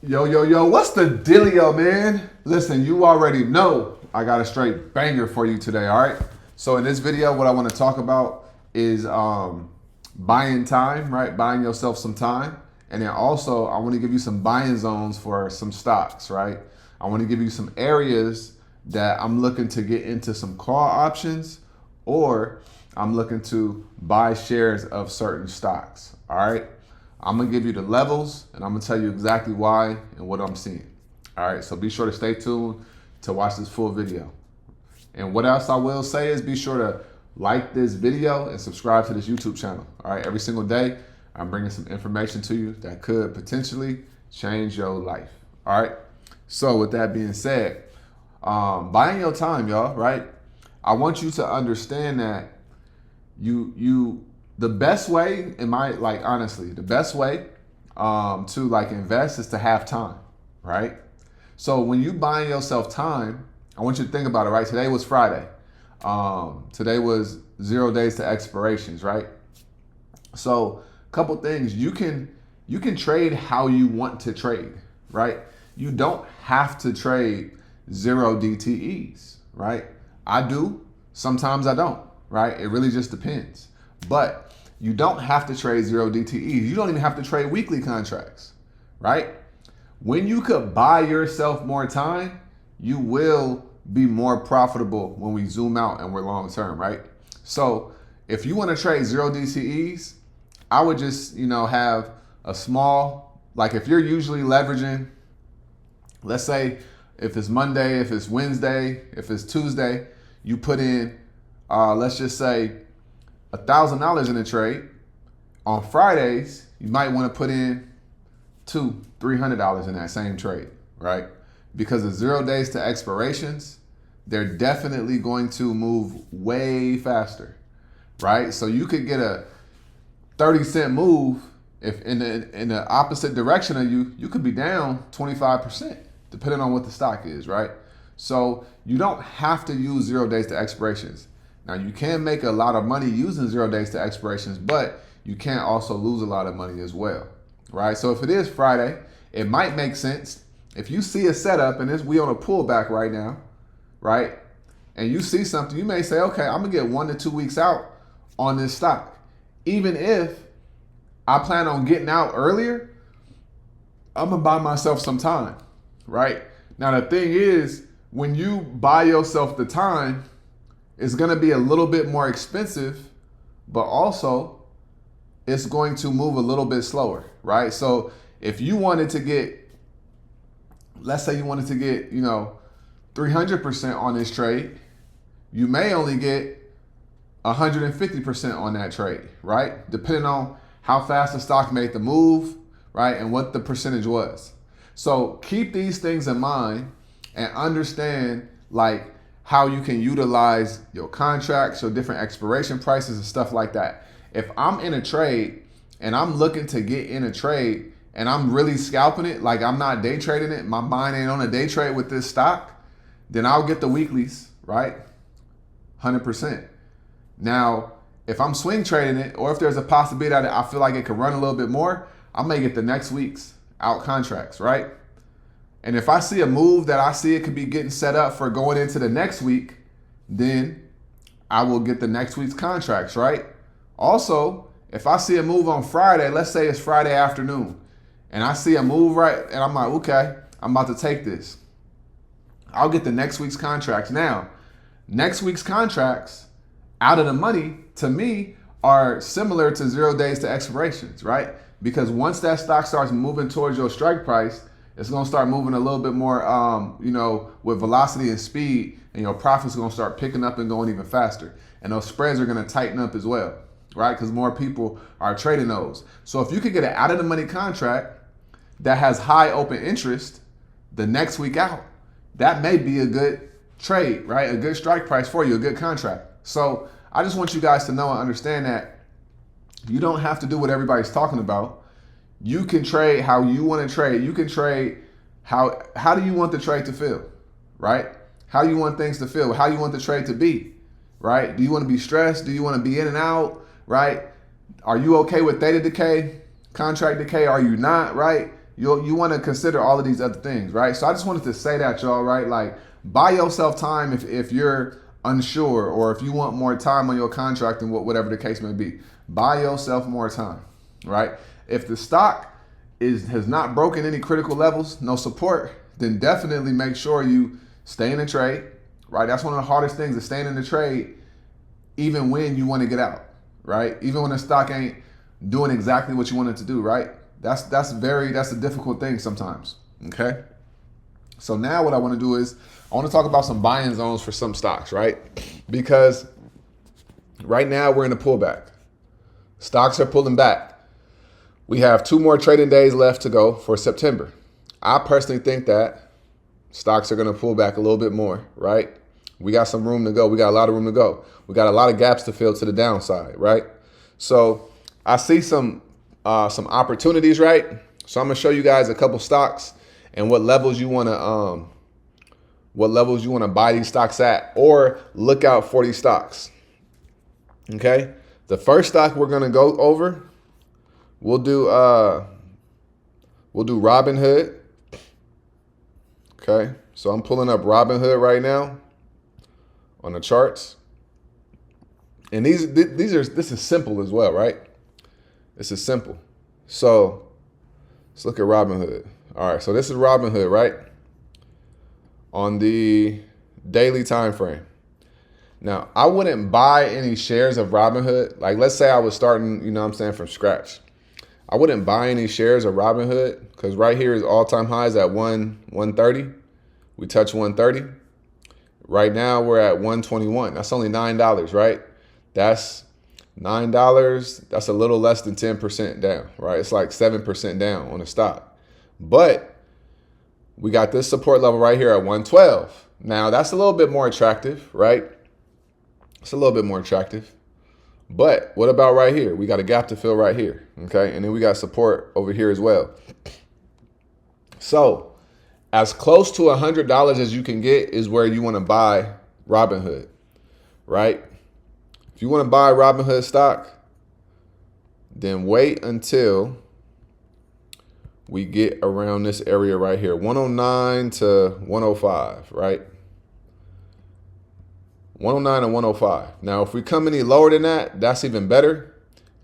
Yo, what's the dealio, man? Listen, you already know I got a straight banger for you today, all right? So in this video, what I want to talk about is buying time, right? Buying yourself some time. And then also, I want to give you some buying zones for some stocks, right? I want to give you some areas that I'm looking to get into some call options, or I'm looking to buy shares of certain stocks, all right? I'm gonna give you the levels and I'm gonna tell you exactly why and what I'm seeing. All right, so be sure to stay tuned to watch this full video. And what else I will say is be sure to like this video and subscribe to this YouTube channel. All right, every single day I'm bringing some information to you that could potentially change your life. All right, so with that being said, buying your time, y'all, right? I want you to understand that you the best way in my honestly the best way to invest is to have time, right? So when you buying yourself time, I want you to think about it, right? Today was Friday. Today was 0 days to expirations, right? So a couple things, you can trade how you want to trade, right? You don't have to trade zero DTEs, right? I do, sometimes I don't, right? It really just depends. But you don't have to trade zero DTEs. You don't even have to trade weekly contracts, right? When you could buy yourself more time, you will be more profitable when we zoom out and we're long term, right? So if you want to trade zero DTEs, I would just, have a small, if you're usually leveraging, let's say if it's Monday, if it's Wednesday, if it's Tuesday, you put in, let's just say, $1,000 in a trade. On Fridays, you might want to put in $300 in that same trade, right? Because of 0 days to expirations, they're definitely going to move way faster, right? So you could get a 30-cent move if in the opposite direction of you could be down 25%, depending on what the stock is, right? So you don't have to use 0 days to expirations. Now, you can make a lot of money using 0 days to expirations, but you can also lose a lot of money as well, right? So if it is Friday, it might make sense. If you see a setup, and we on a pullback right now, right? And you see something, you may say, okay, I'm going to get 1 to 2 weeks out on this stock. Even if I plan on getting out earlier, I'm going to buy myself some time, right? Now, the thing is, when you buy yourself the time, it's going to be a little bit more expensive, but also it's going to move a little bit slower, right? So if you wanted to get, let's say you wanted to get, 300% on this trade, you may only get 150% on that trade, right? Depending on how fast the stock made the move, right? And what the percentage was. So keep these things in mind and understand how you can utilize your contracts, your different expiration prices and stuff like that. If I'm in a trade and I'm looking to get in a trade and I'm really scalping it, I'm not day trading it, my mind ain't on a day trade with this stock, then I'll get the weeklies, right? 100%. Now, if I'm swing trading it, or if there's a possibility that I feel like it could run a little bit more, I may get the next week's out contracts, right? And if I see a move that I see it could be getting set up for going into the next week, then I will get the next week's contracts, right? Also, if I see a move on Friday, let's say it's Friday afternoon, and I see a move, right, and I'm like, okay, I'm about to take this. I'll get the next week's contracts. Now, next week's contracts out of the money, to me, are similar to 0 days to expirations, right? Because once that stock starts moving towards your strike price, it's going to start moving a little bit more, with velocity and speed, and your profits are going to start picking up and going even faster. And those spreads are going to tighten up as well, right? Because more people are trading those. So if you could get an out of the money contract that has high open interest the next week out, that may be a good trade, right? A good strike price for you, a good contract. So I just want you guys to know and understand that you don't have to do what everybody's talking about. You can trade how you want to trade. You can trade how do you want the trade to feel, right? How you want things to feel, how you want the trade to be, right? Do you want to be stressed? Do you want to be in and out, right? Are you okay with theta decay, contract decay? Are you not, right? you want to consider all of these other things, right? So I just wanted to say that, y'all, right? Like, buy yourself time if you're unsure, or if you want more time on your contract and whatever the case may be. Buy yourself more time, right? If the stock has not broken any critical levels, no support, then definitely make sure you stay in the trade, right? That's one of the hardest things, is staying in the trade even when you want to get out, right? Even when the stock ain't doing exactly what you want it to do, right? That's a difficult thing sometimes, okay? So now what I want to do is I want to talk about some buying zones for some stocks, right? Because right now we're in a pullback. Stocks are pulling back. We have 2 more trading days left to go for September. I personally think that stocks are going to pull back a little bit more, right? We got some room to go. We got a lot of room to go. We got a lot of gaps to fill to the downside, right? So I see some opportunities, right? So I'm going to show you guys a couple stocks and what levels you want to buy these stocks at, or look out for these stocks. Okay? The first stock we're going to go over, we'll do Robinhood. Okay? So I'm pulling up Robinhood right now on the charts. And this is simple as well, right? This is simple. So let's look at Robinhood. All right, so this is Robinhood, right? On the daily time frame. Now, I wouldn't buy any shares of Robinhood. Like, let's say I was starting, from scratch. I wouldn't buy any shares of Robinhood, because right here is all-time highs at 130. We touched 130. Right now we're at 121. That's only $9, right? That's $9. That's a little less than 10% down, right? It's like 7% down on the stock. But we got this support level right here at 112. Now, that's a little bit more attractive, right? It's a little bit more attractive. But what about right here? We got a gap to fill right here, okay? And then we got support over here as well. So as close to $100 as you can get is where you want to buy Robinhood, right? If you want to buy Robinhood stock, then wait until we get around this area right here, 109 to 105, right? 109 and 105. Now, if we come any lower than that, that's even better.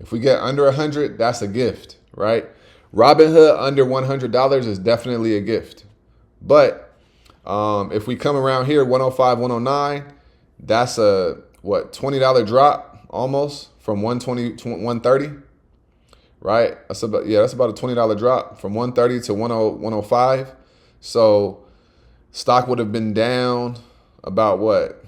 If we get under 100, that's a gift, right? Robinhood under $100 is definitely a gift. But if we come around here, 105, 109, that's a, $20 drop almost from 120 to 130, right? That's about a $20 drop from 130 to 105. So stock would have been down about what?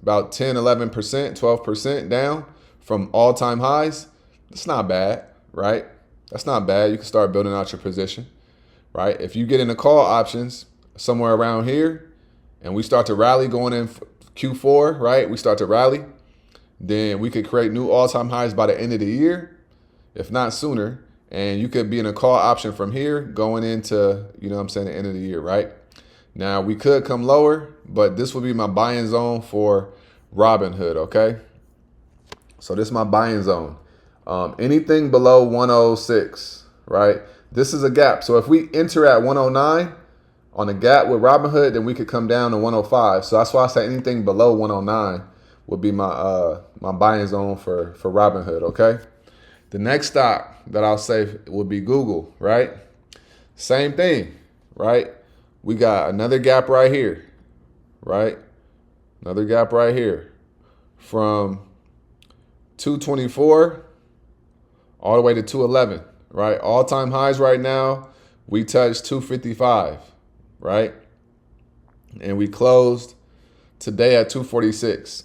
About 10, 11%, 12% down from all-time highs. That's not bad, right? That's not bad. You can start building out your position, right? If you get into call options somewhere around here and we start to rally going in Q4, right? We start to rally, then we could create new all-time highs by the end of the year, if not sooner. And you could be in a call option from here going into, the end of the year, right? Now, we could come lower, but this would be my buying zone for Robinhood, okay? So this is my buying zone. Anything below 106, right? This is a gap. So if we enter at 109 on a gap with Robinhood, then we could come down to 105. So that's why I say anything below 109 would be my my buying zone for Robinhood, okay? The next stock that I'll say would be Google, right? Same thing, right? We got another gap right here, right? Another gap right here from 224 all the way to 211, right? All-time highs right now, we touched 255, right? And we closed today at 246.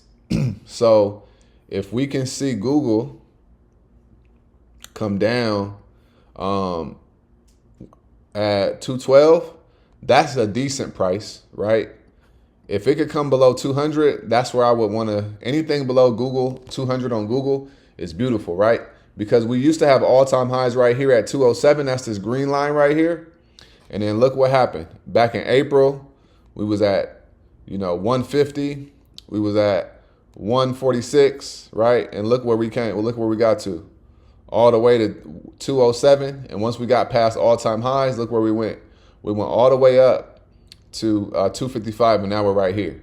So if we can see Google come down at 212, that's a decent price, right? If it could come below 200, that's where I would want to, anything below Google, 200 on Google is beautiful, right? Because we used to have all-time highs right here at 207. That's this green line right here. And then look what happened. Back in April, we was at, 150. We was at 146, right? And look where we came. Well, look where we got to. all the way to 207. And once we got past all-time highs, look where we went. We went all the way up to 255, and now we're right here.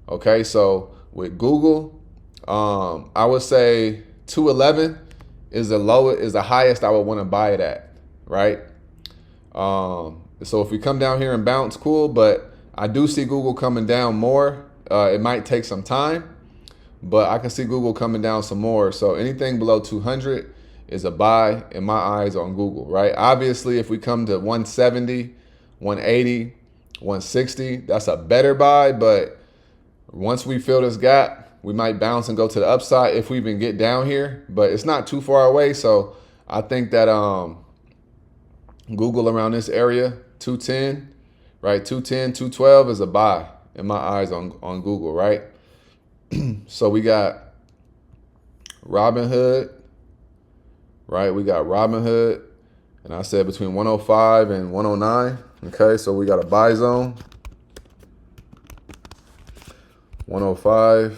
Okay, so with Google, I would say 211 is the highest I would want to buy it at, right? So if we come down here and bounce, cool, but I do see Google coming down more. It might take some time, but I can see Google coming down some more. So anything below 200 is a buy in my eyes on Google, right? Obviously, if we come to 170, 180, 160, that's a better buy, but once we fill this gap, we might bounce and go to the upside if we even get down here, but it's not too far away. So I think that Google around this area, 210, right? 210, 212 is a buy in my eyes on Google, right? So we got Robinhood, right? We got Robinhood, and I said between 105 and 109. Okay, so we got a buy zone. 105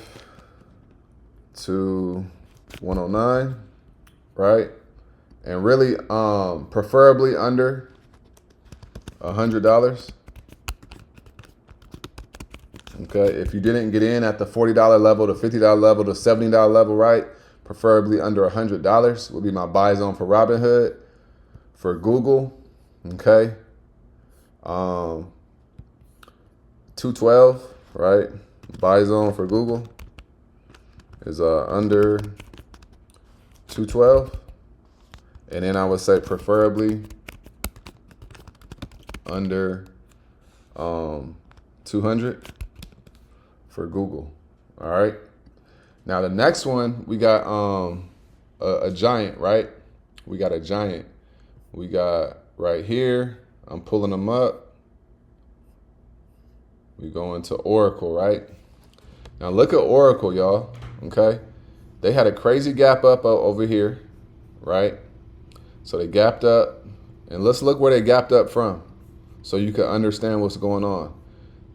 to 109, right? And really, preferably under $100. Okay, if you didn't get in at the $40 level, the $50 level, the $70 level, right? Preferably under $100 would be my buy zone for Robinhood. For Google, okay, 212, right? Buy zone for Google is under 212, and then I would say preferably under 200 for Google. All right. Now the next one, we got a giant, right? We got a giant. We got right here. I'm pulling them up. We go into Oracle, right? Now look at Oracle, y'all. Okay. They had a crazy gap up over here, right? So they gapped up, and let's look where they gapped up from so you can understand what's going on.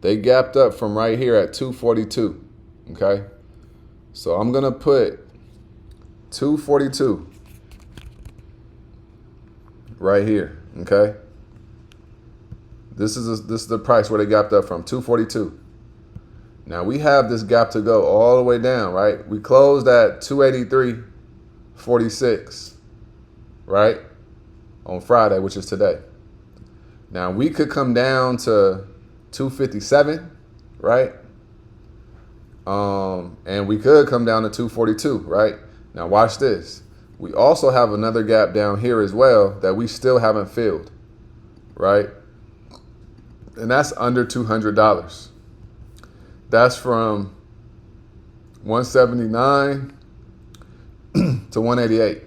They gapped up from right here at 242, okay? So I'm gonna put 242 right here, okay? This is the price where they gapped up from, 242. Now we have this gap to go all the way down, right? We closed at 283.46, right? On Friday, which is today. Now we could come down to 257, right? And we could come down to 242, right? Now watch this. We also have another gap down here as well that we still haven't filled, right? And that's under $200. That's from 179 to 188,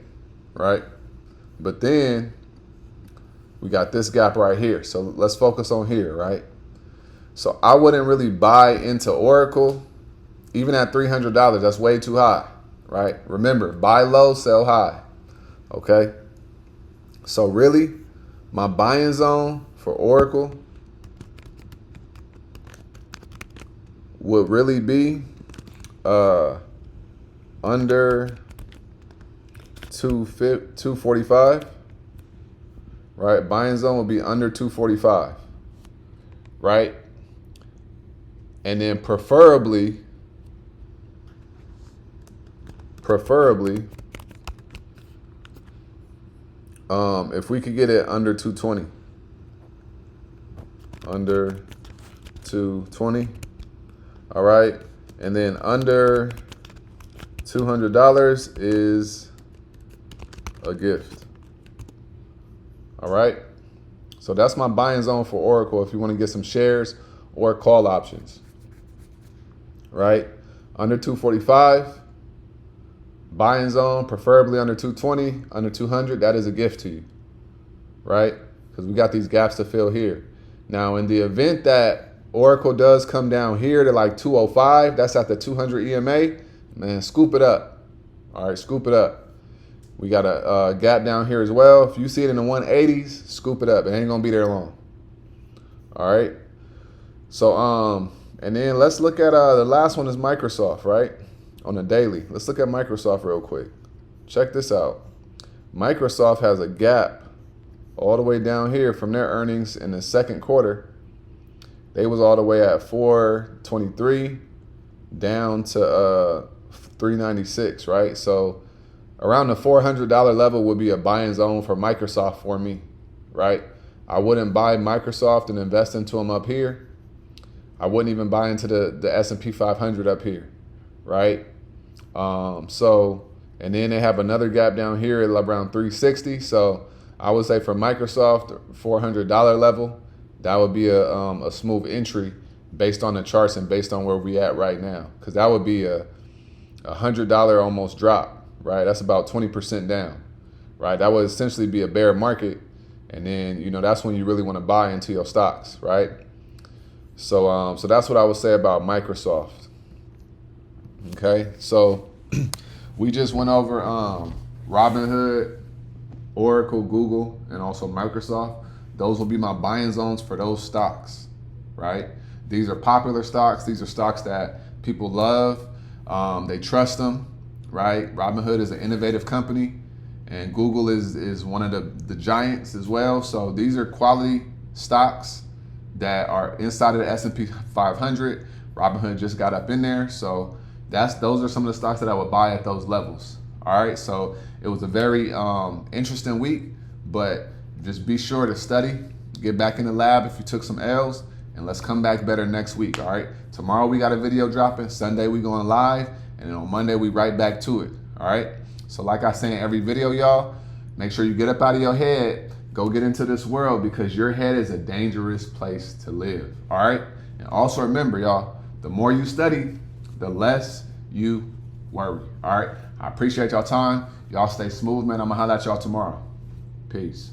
right? But then we got this gap right here. So let's focus on here, right? So I wouldn't really buy into Oracle, even at $300. That's way too high, right? Remember, buy low, sell high, okay? So really, my buying zone for Oracle would really be under 245, right? Buying zone would be under 245, right? And then preferably, if we could get it under 220, under 220, all right? And then under $200 is a gift, all right? So that's my buying zone for Oracle if you want to get some shares or call options, right? Under 245, buying zone, preferably under 220, under 200, that is a gift to you, right? Because we got these gaps to fill here. Now, in the event that Oracle does come down here to like 205, that's at the 200 EMA, man, scoop it up. All right, scoop it up. We got a gap down here as well. If you see it in the 180s, scoop it up. It ain't gonna be there long. All right. So, and then let's look at the last one is Microsoft, right? On the daily. Let's look at Microsoft real quick. Check this out. Microsoft has a gap all the way down here from their earnings in the second quarter. They was all the way at 423 down to 396, right? So around the $400 level would be a buying zone for Microsoft for me, right? I wouldn't buy Microsoft and invest into them up here. I wouldn't even buy into the S&P 500 up here, right? And then they have another gap down here at around 360. So I would say for Microsoft, $400 level, that would be a smooth entry based on the charts and based on where we at right now, because that would be a $100 almost drop, right? That's about 20% down, right? That would essentially be a bear market, and then that's when you really want to buy into your stocks, right? So that's what I would say about Microsoft. Okay, so we just went over Robinhood, Oracle, Google, and also Microsoft. Those will be my buying zones for those stocks, right? These are popular stocks. These are stocks that people love. They trust them, right? Robinhood is an innovative company, and Google is one of the giants as well. So these are quality stocks that are inside of the S&P 500. Robinhood just got up in there. So those are some of the stocks that I would buy at those levels. All right, so it was a very interesting week, but just be sure to study, get back in the lab if you took some L's, and let's come back better next week. All right, tomorrow we got a video dropping, Sunday we going live, and then on Monday we right back to it. All right, so like I say in every video, y'all, make sure you get up out of your head, go get into this world, because your head is a dangerous place to live. All right, and also remember, y'all, the more you study, the less you worry. All right, I appreciate y'all time. Y'all stay smooth, man. I'm gonna holler at y'all tomorrow. Peace.